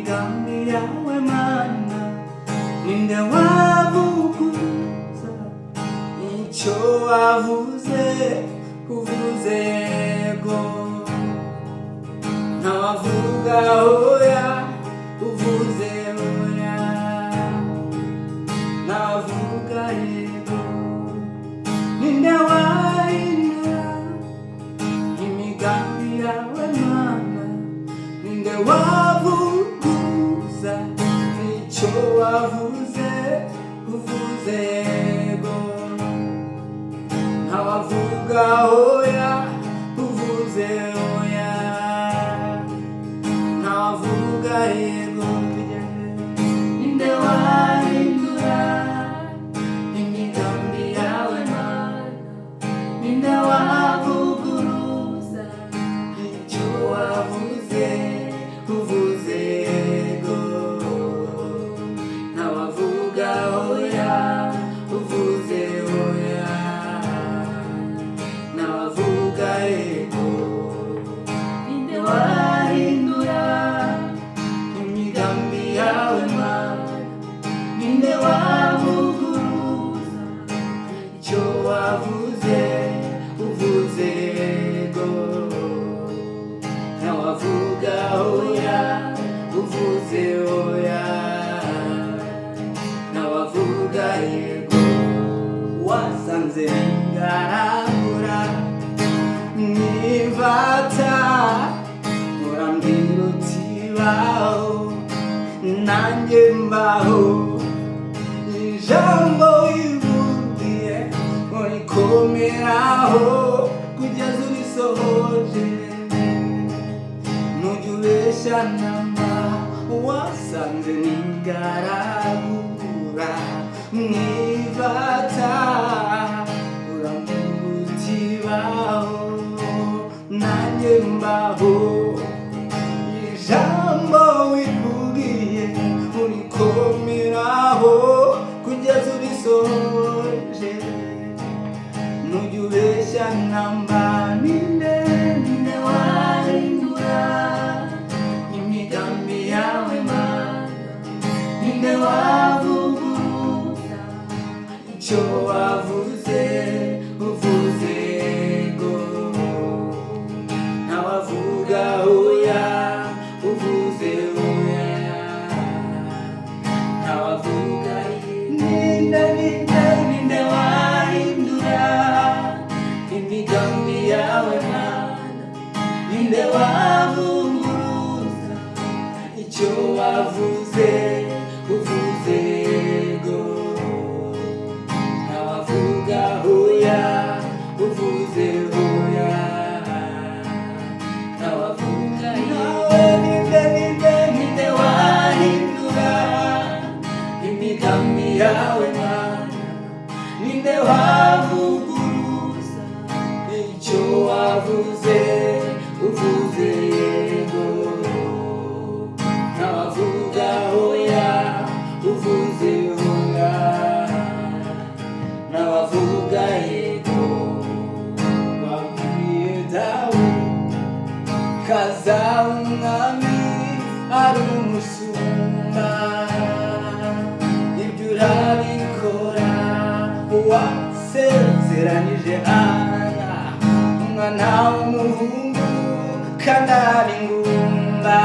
imigambi yawe Mana, ninde wavuguruza icyo wavuze uvuze yego, ntawavuga oya uvuze oya, ntawavuga yego. Ninde wahindura imigambi yawe Mana, ninde wavuguruza icyo wavuze uvuze yego, ntawavuga oya uvuze oya, ntawavuga yego. Ninde wahindura imigambi yawe Mana, ninde wavuguruza icyo wavuze uvuze yego, ntawavuga oya uvuze oya, ntawavuga yego. Ninde wahindura imigambi yawe Mana, ninde wavuguruza icyo wavuze uvuze yego, ntawavuga oya uvuze oya, ntawavuga yego. Wasanze ngaragura nivata, urambwira uti baho nanjye mbaho, ijambo wivugiye urikomeraho kugeza urisohoje, ntujya ubeshya namba. Wasanze nigaragura mwivata, urambwira uti baho nanjye mbaho, ijambo wivugiye urikomeraho kugeza urisohoje, ntujya ubeshya namba. Ninde wahindura imigambi yawe Mana, ninde wavuguruza icyo wavuze uvuze yego, ntawavuga oya uvuze oya, ntawavuga ninde wahindura imigambi yawe Mana, ninde wavuguruza icyo wavuze uvuze yego, ntawavuga oya uvuze oya, ntawavuga nawe. Ninde wahindura imigambi yawe Mana, ninde wavuguruza icyo wavuze uvuze yego, ntawavuga oya uvuze oya, ntawavuga yego. Wabwiye Dawudi kaza umwami ari umusumba, ibyo urabikora. Wasezeranije Hana umwana w'umuhungu kandi ari ingumba,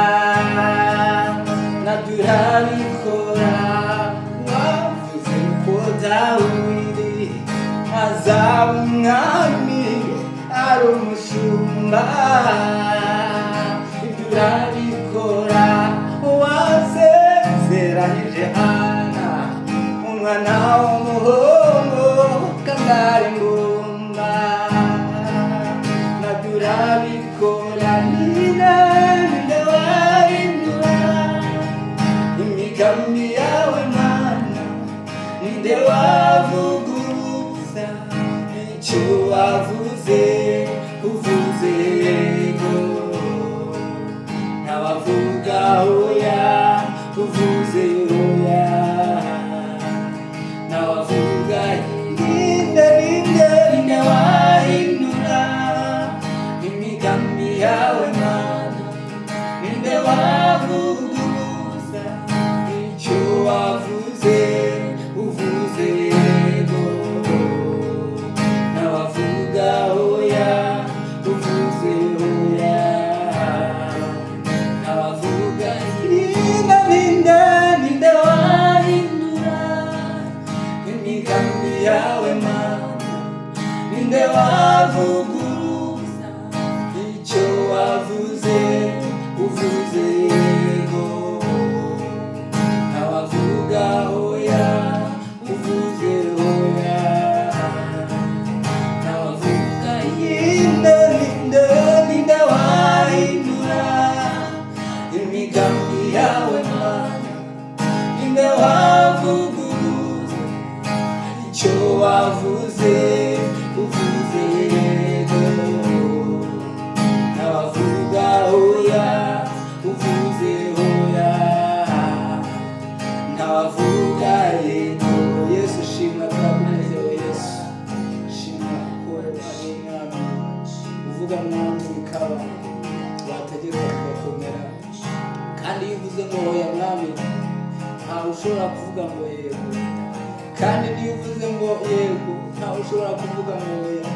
nabyo urabikora. Wavuze ko Dawidi azaba umwami ari umushumba, ibyo urabikora. Wasezeranije Hana umwana w'umuhungu kandi ari ingumba, nabyo urabikora. Ninde wahindura imigambi yawe Mana, ninde wavuguruza icyo wavuze uvuze yego, ntawavuga oya uvuze oya, ntawavuga. Ninde wahindura imigambi yawe Mana, ninde wavuguruza uvuga mwami bikaba, wategeka bigakomera. Kandi iyo uvuze ngo oya mwami, ntawe ushobora kuvuga ngo yego. Kandi niyo uvuze ngo yego, ntawe ushobora kuvuga ngo oya.